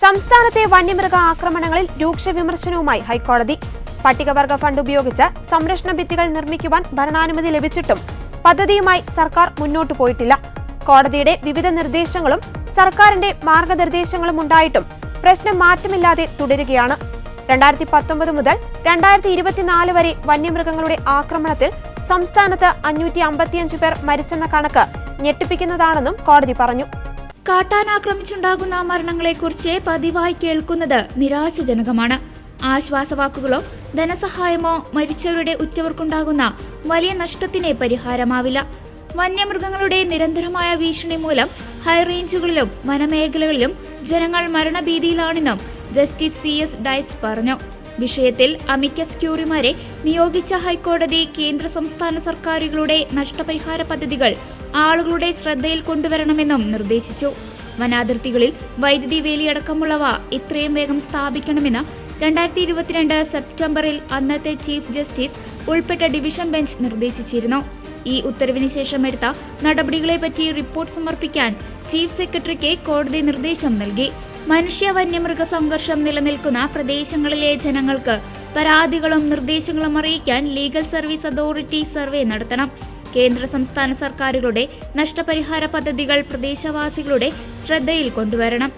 സംസ്ഥാനത്തെ വന്യമൃഗ ആക്രമണങ്ങളിൽ രൂക്ഷ വിമർശനവുമായി ഹൈക്കോടതി. പട്ടികവർഗ ഫണ്ട് ഉപയോഗിച്ച് സംരക്ഷണ ഭിത്തികൾ നിർമ്മിക്കുവാൻ ഭരണാനുമതി ലഭിച്ചിട്ടും പദ്ധതിയുമായി സർക്കാർ മുന്നോട്ടു പോയിട്ടില്ല. കോടതിയുടെ വിവിധ നിർദ്ദേശങ്ങളും സർക്കാരിന്റെ മാർഗനിർദ്ദേശങ്ങളും ഉണ്ടായിട്ടും പ്രശ്നം മാറ്റമില്ലാതെ തുടരുകയാണ്. 2019 മുതൽ 2024 വരെ വന്യമൃഗങ്ങളുടെ ആക്രമണത്തിൽ സംസ്ഥാനത്ത് 555 പേർ മരിച്ചെന്ന കണക്ക് ഞെട്ടിപ്പിക്കുന്നതാണെന്നും കോടതി പറഞ്ഞു. കാട്ടാനാക്രമിച്ചുണ്ടാകുന്ന മരണങ്ങളെക്കുറിച്ച് പതിവായി കേൾക്കുന്നത് നിരാശാജനകമാണ്. ആശ്വാസവാക്കുകളോ ധനസഹായമോ മരിച്ചവരുടെ ഉറ്റവർക്കുണ്ടാകുന്ന വലിയ നഷ്ടത്തിന് പരിഹാരമാവില്ല. വന്യമൃഗങ്ങളുടെ നിരന്തരമായ ഭീഷണി മൂലം ഹൈറേഞ്ചുകളിലും വനമേഖലകളിലും ജനങ്ങൾ മരണഭീതിയിലാണെന്നും ജസ്റ്റിസ് CS ഡയസ് പറഞ്ഞു. വിഷയത്തിൽ അമിക്കസ് ക്യൂറിമാരെ നിയോഗിച്ച ഹൈക്കോടതി കേന്ദ്ര സംസ്ഥാന സർക്കാരുകളുടെ നഷ്ടപരിഹാര പദ്ധതികൾ ആളുകളുടെ ശ്രദ്ധയിൽ കൊണ്ടുവരണമെന്നും നിർദ്ദേശിച്ചു. വനാതിർത്തികളിൽ വൈദ്യുതി വേലിയടക്കമുള്ളവ എത്രയും വേഗം സ്ഥാപിക്കണമെന്ന് 2022 സെപ്റ്റംബറിൽ അന്നത്തെ ചീഫ് ജസ്റ്റിസ് ഉൾപ്പെട്ട ഡിവിഷൻ ബെഞ്ച് നിർദ്ദേശിച്ചിരുന്നു. ഈ ഉത്തരവിന് ശേഷം എടുത്ത നടപടികളെപ്പറ്റി റിപ്പോർട്ട് സമർപ്പിക്കാൻ ചീഫ് സെക്രട്ടറിക്ക് കോടതി നിർദ്ദേശം നൽകി. മനുഷ്യ വന്യമൃഗ സംഘർഷം നിലനിൽക്കുന്ന പ്രദേശങ്ങളിലെ ജനങ്ങൾക്ക് പരാതികളും നിർദ്ദേശങ്ങളും അറിയിക്കാൻ ലീഗൽ സർവീസ് അതോറിറ്റി സർവേ നടത്തണം. കേന്ദ്ര സംസ്ഥാന സർക്കാരുകളുടെ നഷ്ടപരിഹാര പദ്ധതികൾ പ്രദേശവാസികളുടെ ശ്രദ്ധയിൽ കൊണ്ടുവരണം.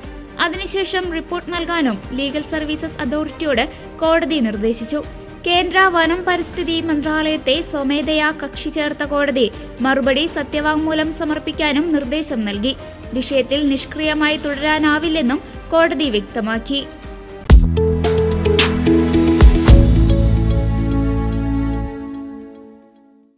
അതിനുശേഷം റിപ്പോർട്ട് നൽകാനും ലീഗൽ സർവീസസ് അതോറിറ്റിയോട് കോടതി നിർദ്ദേശിച്ചു. കേന്ദ്ര വനം പരിസ്ഥിതി മന്ത്രാലയത്തെ സ്വമേധയാ കക്ഷി ചേർത്ത കോടതി മറുപടി സത്യവാങ്മൂലം സമർപ്പിക്കാനും നിർദ്ദേശം നൽകി. വിഷയത്തിൽ നിഷ്ക്രിയമായി തുടരാനാവില്ലെന്നും കോടതി വ്യക്തമാക്കി.